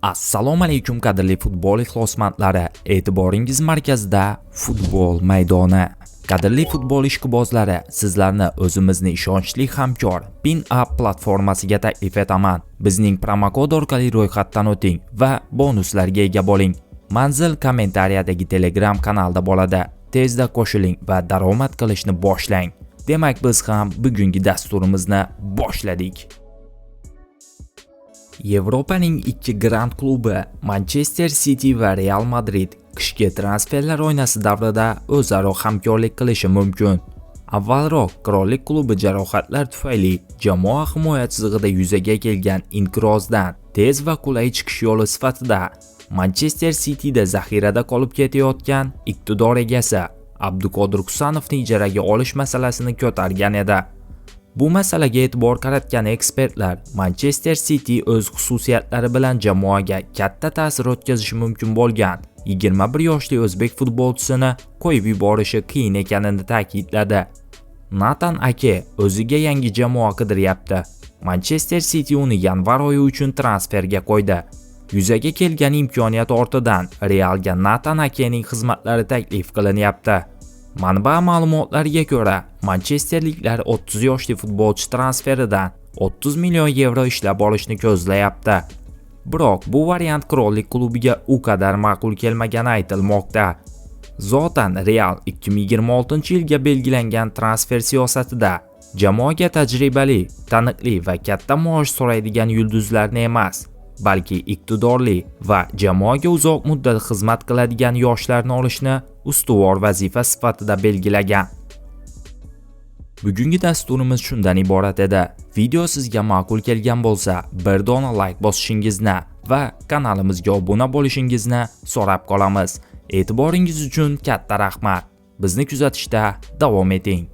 Assalomu alaykum qadrli futbol ixlosmandlari, e'tiboringiz markazida futbol maydoni. Qadrli futbol ishqibozlari, sizlarni o'zimizni ishonchli hamkor PinUp platformasiga taklif etaman. Bizning promokod orqali ro'yxatdan o'ting va bonuslarga ega bo'ling. Manzil kommentariyadagi Telegram kanalda bo'ladi. Tezda qo'shiling va daromad qilishni boshlang. Demak, biz ham bugungi dasturimizni boshladik. Yevropaning ikki grand klubi Manchester City va Real Madrid qishki transferlar oynasi davrida o'zaro hamkorlik qilishi mumkin. Avvalroq Qirollik klubi jarohatlar tufayli jamoa himoya chizig'ida yuzaga kelgan inqirozdan tez va qulay chiqish yo'li sifatida Manchester City'da zaxirada qolib ketayotgan iqtidor egasi Abduqodir Husanovni ijaraga olish masalasini ko'targan edi. Bu masalaga e'tibor qaratgan ekspertlar Manchester City o'z xususiyatlari bilan jamoaga katta ta'sir o'tkazishi mumkin bo'lgan 21 yoshli o'zbek futbolchisini qo'yib yuborishi qiyin ekanini ta'kidladi. Nathan Ake o'ziga yangi jamoa qidiryapti. Manchester City uni yanvar oyi uchun transferga qo'ydi. Yuzaga kelgan imkoniyat ortidan Realga Nathan Akening xizmatlari taklif qilinyapti. Manba ma'lumotlariga ko'ra, Manchesterliklar 30 yoshli futbolchi transferidan 30 million yevro ishlab olishni ko'zlayapti. Biroq bu variant Qirollik klubiga u qadar ma'qul kelmagani aytilmoqda. Zotan Real 2026-yilga belgilangan transfer siyosatida jamoaga tajribali, taniqli va katta maosh so'raydigan yulduzlarni emas, balki iqtidorli va jamoaga uzoq muddat xizmat qiladigan yoshlarni olishni ustuvor vazifa sifatida belgilagan. Bugungi dasturimiz shundan iborat edi. Video sizga ma'qul kelgan bo'lsa, bir dona like bosishingizni va kanalimizga obuna bo'lishingizni so'rab qolamiz. E'tiboringiz uchun katta rahmat. Bizni kuzatishda davom eting.